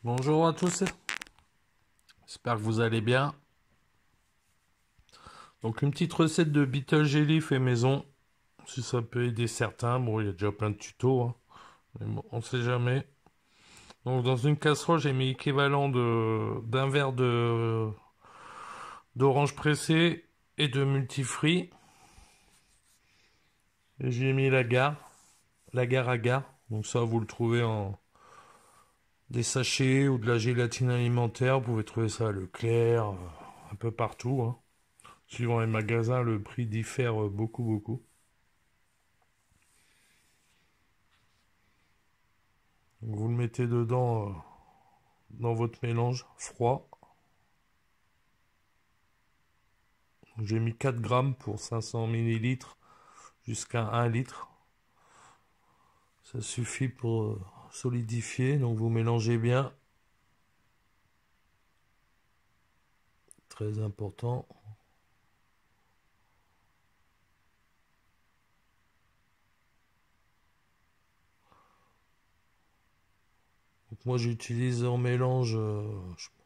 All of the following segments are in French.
Bonjour à tous, j'espère que vous allez bien. Donc une petite recette de beetle jelly fait maison, si ça peut aider certains. Bon, il y a déjà plein de tutos, hein, mais bon, on sait jamais. Donc dans une casserole, j'ai mis l'équivalent d'un verre d'orange pressé et de multifruits. Et j'ai mis l'agar-agar. Donc ça, vous le trouvez en des sachets ou de la gélatine alimentaire. Vous pouvez trouver ça à Leclerc, un peu partout, hein. Suivant les magasins, le prix diffère beaucoup, beaucoup. Donc, vous le mettez dedans dans votre mélange froid. J'ai mis 4 grammes pour 500 millilitres jusqu'à 1 litre. Ça suffit pour solidifier. Donc vous mélangez bien. Très important. Donc moi j'utilise en mélange.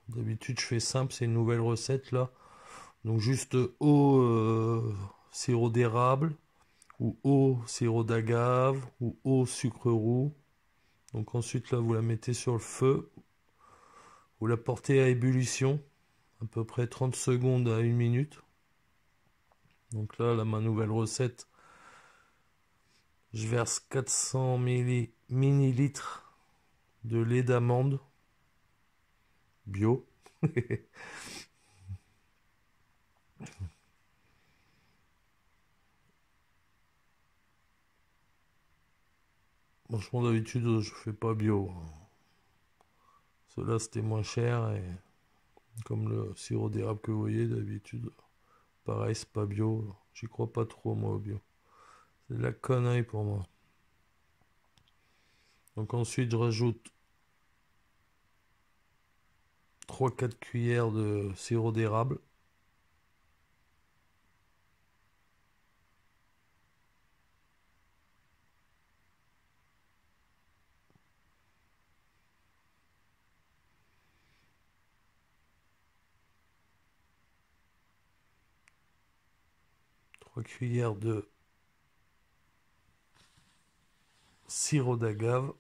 D'habitude je fais simple, c'est une nouvelle recette là. Donc juste eau, sirop d'érable, ou eau, sirop d'agave, ou eau, sucre roux. Donc ensuite là vous la mettez sur le feu. Vous la portez à ébullition, à peu près 30 secondes à 1 minute. Donc là, ma nouvelle recette, je verse 400 millilitres de lait d'amande bio. Franchement, d'habitude, je fais pas bio. Cela, c'était moins cher et comme le sirop d'érable que vous voyez, d'habitude, pareil, c'est pas bio. J'y crois pas trop, moi, au bio. C'est de la connerie pour moi. Donc ensuite, je rajoute 3-4 cuillères de sirop d'érable. 3 cuillères de sirop d'agave.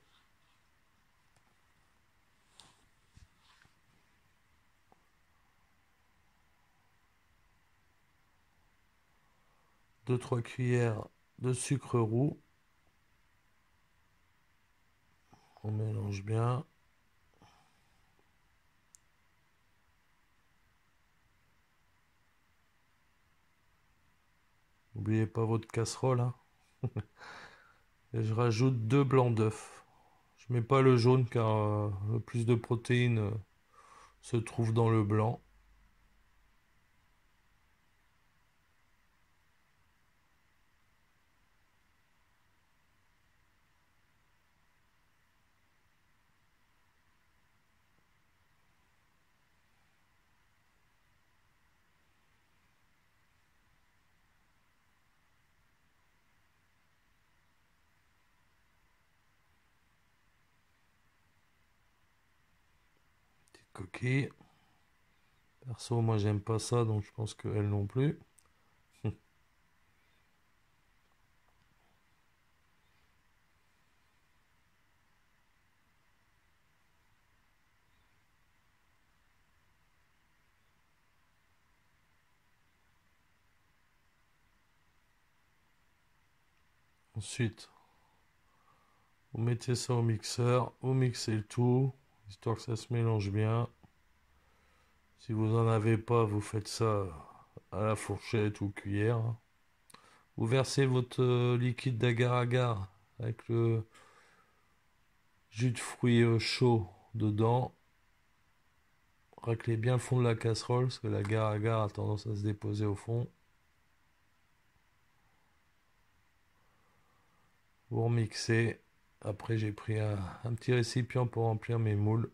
2-3 cuillères de sucre roux. On mélange bien. N'oubliez pas votre casserole, hein. Et je rajoute 2 blancs d'œufs. Je mets pas le jaune car le plus de protéines se trouve dans le blanc. Petite coquille. Perso, moi j'aime pas ça, donc je pense qu'elle non plus. Ensuite, vous mettez ça au mixeur, vous mixez le tout, histoire que ça se mélange bien. Si vous en avez pas, vous faites ça à la fourchette ou cuillère, hein. Vous versez votre liquide d'agar-agar avec le jus de fruits chaud dedans. Raclez bien le fond de la casserole parce que l'agar-agar a tendance à se déposer au fond. Vous remixez. Après, j'ai pris un petit récipient pour remplir mes moules.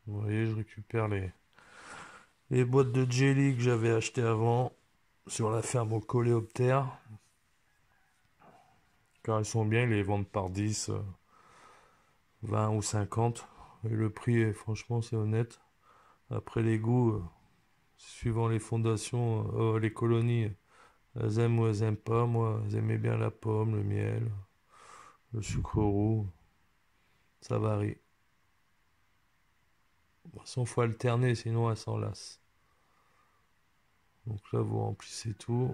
Vous voyez, je récupère Les boîtes de jelly que j'avais achetées avant sur la ferme au coléoptère. Car elles sont bien, ils les vendent par 10, 20 ou 50. Et le prix, franchement, c'est honnête. Après les goûts, suivant les fondations, les colonies, elles aiment ou elles aiment pas. Moi, elles aimaient bien la pomme, le miel, le sucre roux. Ça varie. De toute façon, faut alterner, sinon elles s'en lassent. Donc là, vous remplissez tout.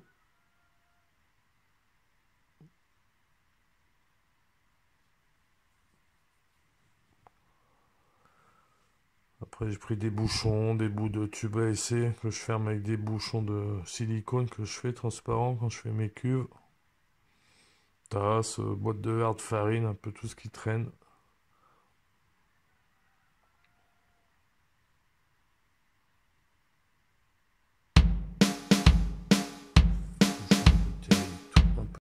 Après, j'ai pris des bouchons, des bouts de tube à essai que je ferme avec des bouchons de silicone que je fais transparent quand je fais mes cuves. Tasse, boîte de verre de farine, un peu tout ce qui traîne.